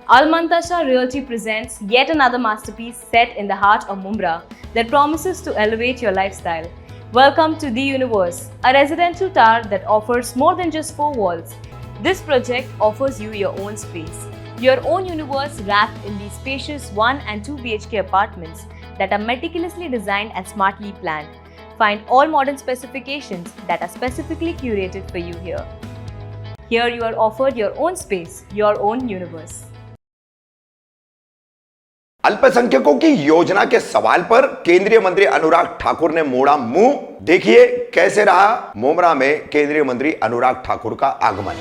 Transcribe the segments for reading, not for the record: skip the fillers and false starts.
Almantasha Realty presents yet another masterpiece set in the heart of Mumbai that promises to elevate your lifestyle. Welcome to The Universe, a residential tower that offers more than just four walls. This project offers you your own space, your own universe wrapped in these spacious 1 and 2 BHK apartments that are meticulously designed and smartly planned. Find all modern specifications that are specifically curated for you here. Here you are offered your own space, your own universe. अल्पसंख्यकों की योजना के सवाल पर केंद्रीय मंत्री अनुराग ठाकुर ने मोड़ा मुंह। देखिए कैसे रहा मुमरा में केंद्रीय मंत्री अनुराग ठाकुर का आगमन।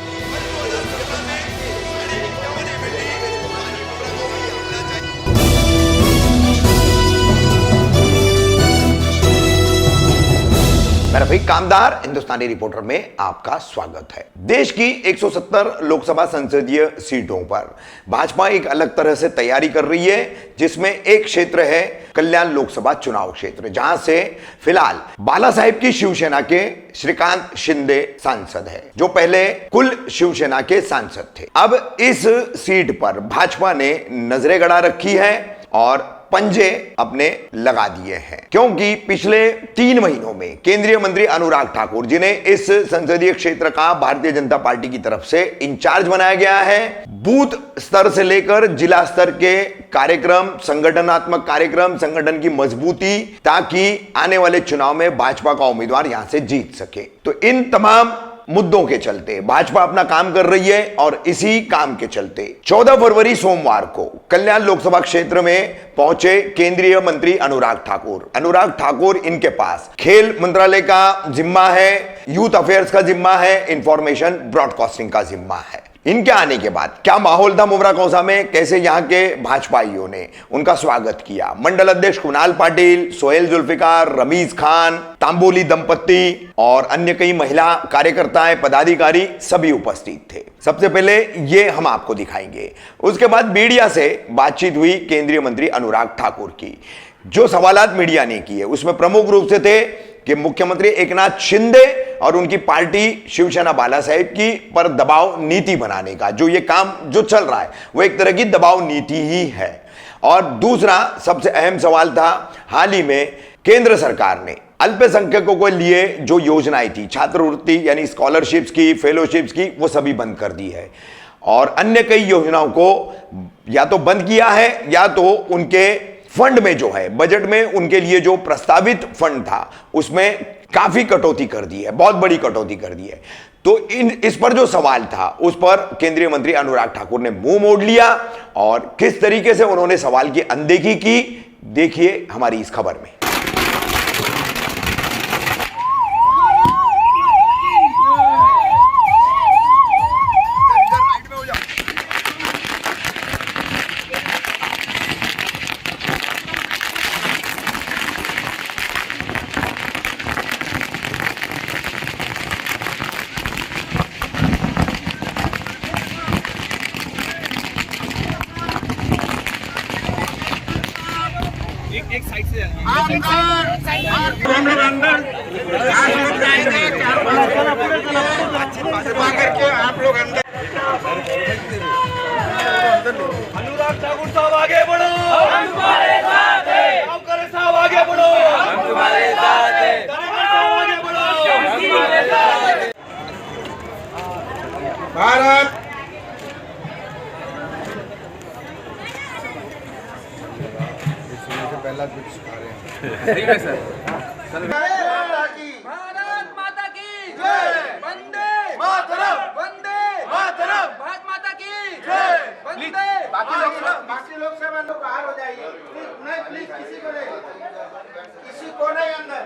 मैं रफीक कामदार हिंदुस्तानी रिपोर्टर में आपका स्वागत है। देश की 170 लोकसभा संसदीय सीटों पर भाजपा एक अलग तरह से तैयारी कर रही है, जिसमें एक क्षेत्र है कल्याण लोकसभा चुनाव क्षेत्र, जहां से फिलहाल बाला साहेब की शिवसेना के श्रीकांत शिंदे सांसद है, जो पहले कुल शिवसेना के सांसद थे। अब इस सीट पर भाजपा ने नजरें गड़ा रखी है और पंजे अपने लगा दिए हैं, क्योंकि पिछले 3 महीनों में केंद्रीय मंत्री अनुराग ठाकुर, जिन्हें इस संसदीय क्षेत्र का भारतीय जनता पार्टी की तरफ से इंचार्ज बनाया गया है, बूथ स्तर से लेकर जिला स्तर के कार्यक्रम, संगठनात्मक कार्यक्रम, संगठन की मजबूती, ताकि आने वाले चुनाव में भाजपा का उम्मीदवार यहां से जीत सके। तो इन तमाम मुद्दों के चलते भाजपा अपना काम कर रही है और इसी काम के चलते 14 फरवरी सोमवार को कल्याण लोकसभा क्षेत्र में पहुंचे केंद्रीय मंत्री अनुराग ठाकुर। अनुराग ठाकुर, इनके पास खेल मंत्रालय का जिम्मा है, यूथ अफेयर्स का जिम्मा है, इंफॉर्मेशन ब्रॉडकास्टिंग का जिम्मा है। इनके आने के बाद क्या माहौल था मुमरा कौसा में, कैसे यहां के भाजपाइयों ने उनका स्वागत किया। मंडल अध्यक्ष कुणाल पाटिल, सोहेल जुल्फिकार, रमीज खान, तांबोली दंपत्ति और अन्य कई महिला कार्यकर्ताएं, पदाधिकारी सभी उपस्थित थे। सबसे पहले ये हम आपको दिखाएंगे। उसके बाद मीडिया से बातचीत हुई केंद्रीय मंत्री अनुराग ठाकुर की। जो सवालात मीडिया ने किए उसमें प्रमुख रूप से थे कि मुख्यमंत्री एकनाथ शिंदे और उनकी पार्टी शिवसेना बाला साहेब की पर दबाव नीति बनाने का जो ये काम जो चल रहा है वो एक तरह की दबाव नीति ही है। और दूसरा सबसे अहम सवाल था, हाल ही में केंद्र सरकार ने अल्पसंख्यकों के लिए जो योजनाएं थी, छात्रवृत्ति यानी स्कॉलरशिप्स की, फेलोशिप्स की, वो सभी बंद कर दी है और अन्य कई योजनाओं को या तो बंद किया है या तो उनके फंड में जो है, बजट में उनके लिए जो प्रस्तावित फंड था उसमें काफी कटौती कर दी है, बहुत बड़ी कटौती कर दी है। तो इस पर जो सवाल था उस पर केंद्रीय मंत्री अनुराग ठाकुर ने मुंह मोड़ लिया और किस तरीके से उन्होंने सवाल की अनदेखी की, देखिए हमारी इस खबर में। एक साइड से हम लोग अंदर 4 लोग जाएंगे, 4 करके आप लोग अंदर। अनुराग ठाकुर साहब आगे बढ़ो, हम तुम्हारे साथ हैं। गांवकर साहब आगे बढ़ो, हम तुम्हारे साथ हैं। दरेकर साहब आगे बढ़ो, हम तुम्हारे साथ हैं। भारत पहला कुछ आ रहे हैं। ठीक है सर। भारत माता की जय, वंदे मातरम, वंदे मातरम, भारत माता की जय, वंदे। बाकी लोग सब अंदर बाहर हो जाइए, प्लीज किसी को नहीं अंदर।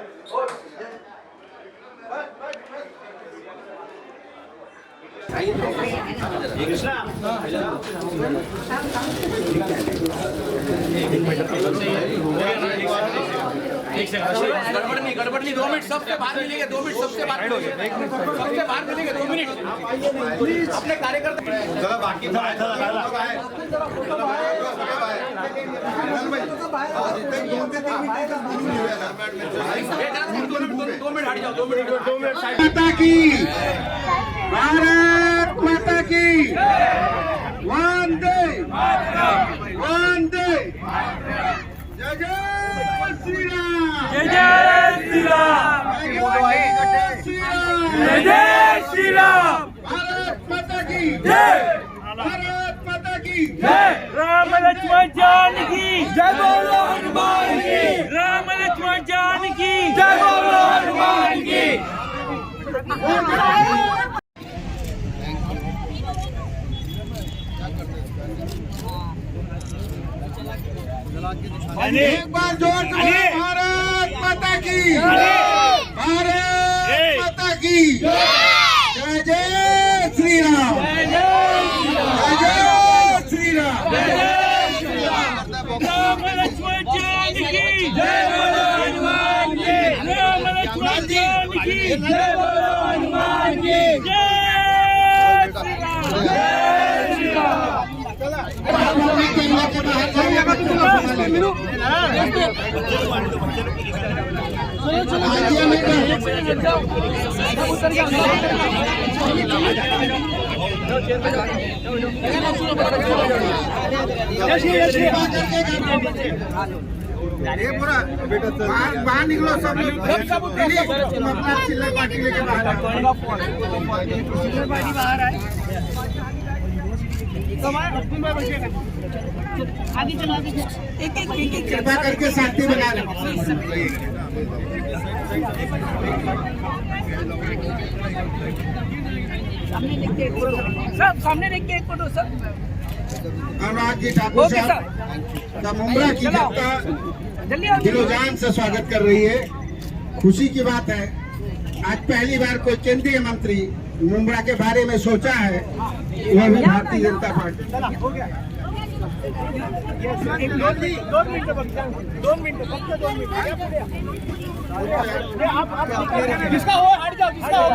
गड़बड़ नहीं 2 मिनट सबसे बाहर मिलेंगे, 2 मिनट सबसे बाहर मिलेंगे 2 मिनट अपने कार्यकर्ता बाकी 2 मिनट हट जाओ, 2 मिनट माता की, भारत माता की, वंदे वंदे जय जय श्री राम जय जय श्री राम जय जय श्री राम भारत माता की जय भारत माता की जय राम लक्ष्मण जानकी जय बोलो हनुमान की राम लक्ष्मण जानकी जय बोलो हनुमान की एक बार जोर से भारत माता की भारत माता की जय जय श्री राम जय जय श्री राम राम लक्ष्मण जानकी जय बोलो हनुमान की राम लक्ष्मण जानकी जय बोलो हनुमान की जय श्री राम जय श्री राम ये पूरा बाहर निकलो सब लोग तुम अपना चिल्ला पार्टी लेके बाहर आए आगे चलो एक कृपा करके साथी बना रहे सामने देख के एक फोटो सर अनुराग जी ठाकुर साहब का मुंब्रा की जनता दिलोजान से स्वागत कर रही है। खुशी की बात है आज पहली बार कोई केंद्रीय मंत्री मुंब्रा के बारे में सोचा है, वह भी भारतीय जनता पार्टी। किसका हो हट जाओ किसका हो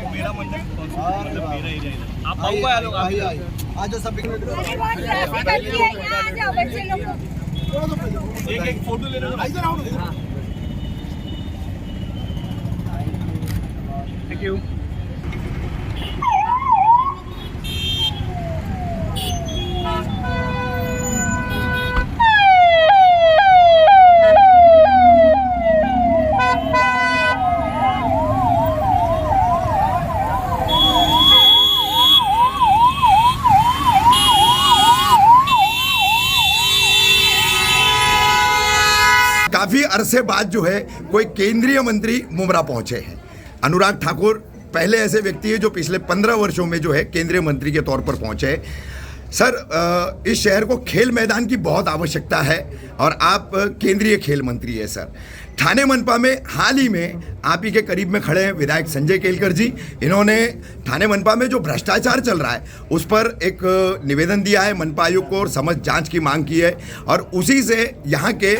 मेरा मंडल आप आऊंगा लोग आज सब एक फोटो ले रहे हो थैंक यू काफी अरसे बाद जो है कोई केंद्रीय मंत्री मुंब्रा पहुंचे हैं। अनुराग ठाकुर पहले ऐसे व्यक्ति है जो पिछले 15 वर्षों में जो है केंद्रीय मंत्री के तौर पर पहुंचे। सर इस शहर को खेल मैदान की बहुत आवश्यकता है और आप केंद्रीय खेल मंत्री है सर। ठाणे मनपा में हाल ही में आप ही के करीब में खड़े हैं विधायक संजय केलकर जी। इन्होंने ठाणे मनपा में जो भ्रष्टाचार चल रहा है उस पर एक निवेदन दिया है मनपा आयुक्त को और समझ जांच की मांग की है और उसी से यहाँ के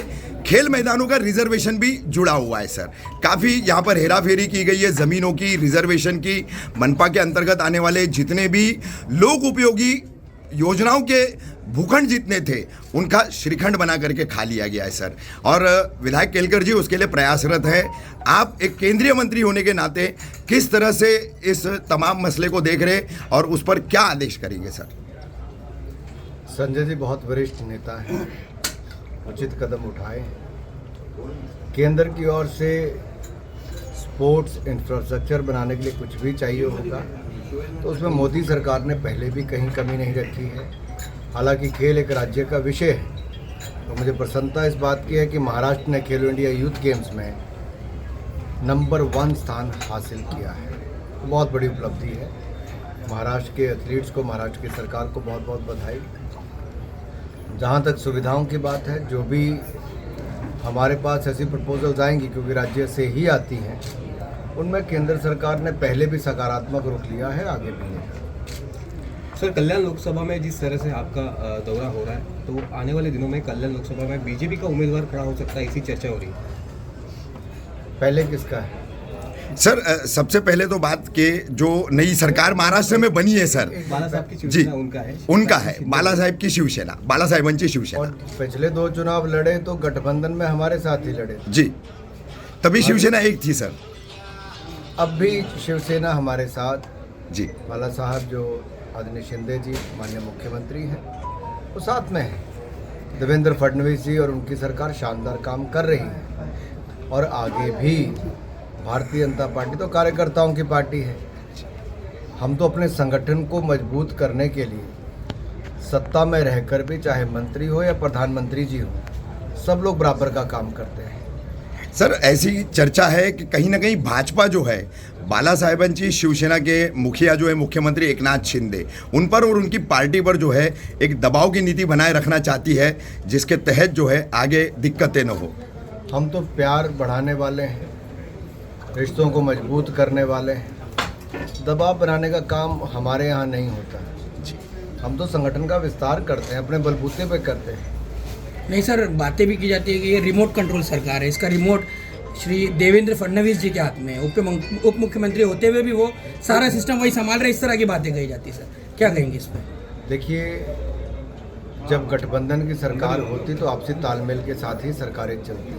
खेल मैदानों का रिजर्वेशन भी जुड़ा हुआ है सर। काफ़ी यहाँ पर हेराफेरी की गई है ज़मीनों की, रिजर्वेशन की। मनपा के अंतर्गत आने वाले जितने भी लोक उपयोगी योजनाओं के भूखंड जितने थे उनका श्रीखंड बना करके खा लिया गया है सर। और विधायक केलकर जी उसके लिए प्रयासरत है। आप एक केंद्रीय मंत्री होने के नाते किस तरह से इस तमाम मसले को देख रहे और उस पर क्या आदेश करेंगे सर? संजय जी बहुत वरिष्ठ नेता हैं, उचित कदम उठाए। केंद्र की ओर से स्पोर्ट्स इंफ्रास्ट्रक्चर बनाने के लिए कुछ भी चाहिए होगा तो उसमें मोदी सरकार ने पहले भी कहीं कमी नहीं रखी है। हालांकि खेल एक राज्य का विषय है तो मुझे प्रसन्नता इस बात की है कि महाराष्ट्र ने खेलो इंडिया यूथ गेम्स में नंबर 1 स्थान हासिल किया है। बहुत बड़ी उपलब्धि है। महाराष्ट्र के एथलीट्स को, महाराष्ट्र की सरकार को बहुत बहुत बधाई। जहाँ तक सुविधाओं की बात है, जो भी हमारे पास ऐसी प्रपोजल्स आएंगी क्योंकि राज्य से ही आती हैं, उनमें केंद्र सरकार ने पहले भी सकारात्मक रुख लिया है, आगे भी लेगा। सर, कल्याण लोकसभा में जिस तरह से आपका दौरा हो रहा है तो आने वाले दिनों में कल्याण लोकसभा में बीजेपी का उम्मीदवार खड़ा हो सकता है, इसी चर्चा हो रही है। पहले किसका है? सर सबसे पहले तो बात के जो नई सरकार महाराष्ट्र में बनी है सर, बाला साहब की जी शिवसेना उनका है, उनका है, बाला साहेब की शिवसेना, बाला साहेबांची और शिवसेना पिछले 2 चुनाव लड़े तो गठबंधन में हमारे साथ ही लड़े। जी, तभी शिवसेना एक थी सर। अब भी शिवसेना हमारे साथ, जी बाला साहब जो आदरणीय शिंदे जी माननीय मुख्यमंत्री हैं वो साथ में हैं। देवेंद्र फडणवीस जी और उनकी सरकार शानदार काम कर रही है और आगे भी भारतीय जनता पार्टी तो कार्यकर्ताओं की पार्टी है। हम तो अपने संगठन को मजबूत करने के लिए सत्ता में रहकर भी, चाहे मंत्री हो या प्रधानमंत्री जी हो, सब लोग बराबर का काम करते हैं। सर ऐसी चर्चा है कि कहीं ना कहीं भाजपा जो है बाला साहेबांची शिवसेना के मुखिया जो है मुख्यमंत्री एकनाथ शिंदे उन पर और उनकी पार्टी पर जो है एक दबाव की नीति बनाए रखना चाहती है, जिसके तहत जो है आगे दिक्कतें न हो। हम तो प्यार बढ़ाने वाले हैं, रिश्तों को मजबूत करने वाले हैं। दबाव बनाने का काम हमारे यहाँ नहीं होता। हम तो संगठन का विस्तार करते हैं, अपने बलबूते पे करते हैं। नहीं सर, बातें भी की जाती है कि ये रिमोट कंट्रोल सरकार है, इसका रिमोट श्री देवेंद्र फडणवीस जी के हाथ में है। उप मुख्यमंत्री होते हुए भी वो सारा सिस्टम वही संभाल रहे, इस तरह की बातें कही जाती है। सर क्या कहेंगे इस पर? देखिए, जब गठबंधन की सरकार होती तो आपसी तालमेल के साथ ही सरकारें चलती,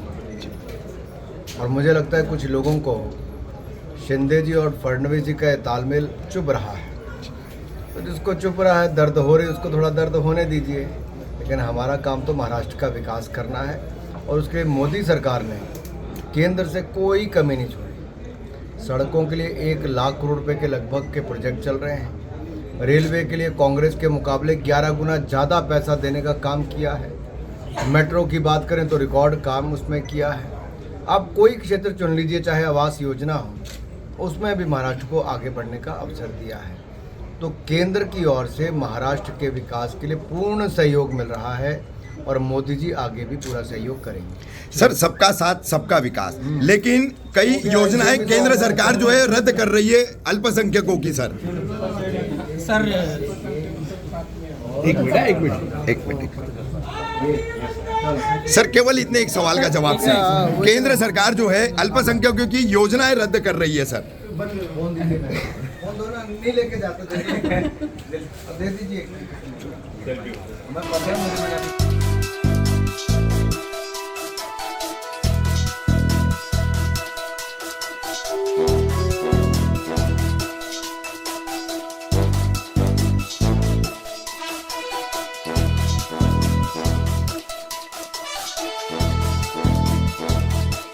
और मुझे लगता है कुछ लोगों को शिंदे जी और फडणवीस जी का तालमेल चुभ रहा है। तो जिसको चुभ रहा है, दर्द हो रही है, उसको थोड़ा दर्द होने दीजिए। लेकिन हमारा काम तो महाराष्ट्र का विकास करना है, और उसके मोदी सरकार ने केंद्र से कोई कमी नहीं छोड़ी। सड़कों के लिए 1 लाख करोड़ रुपए के लगभग के प्रोजेक्ट चल रहे हैं। रेलवे के लिए कांग्रेस के मुकाबले 11 गुना ज़्यादा पैसा देने का काम किया है। मेट्रो की बात करें तो रिकॉर्ड काम उसमें किया है। आप कोई क्षेत्र चुन लीजिए, चाहे आवास योजना हो, उसमें भी महाराष्ट्र को आगे बढ़ने का अवसर दिया है। तो केंद्र की ओर से महाराष्ट्र के विकास के लिए पूर्ण सहयोग मिल रहा है, और मोदी जी आगे भी पूरा सहयोग करेंगे। सर सबका साथ सबका विकास, लेकिन कई योजनाएं केंद्र सरकार जो है रद्द कर रही है अल्पसंख्यकों की। सर एक मिनट सर केवल इतने एक सवाल का जवाब से, केंद्र सरकार जो है अल्पसंख्यकों की योजनाएं रद्द कर रही है। सर नहीं लेके जाते दे दीजिए।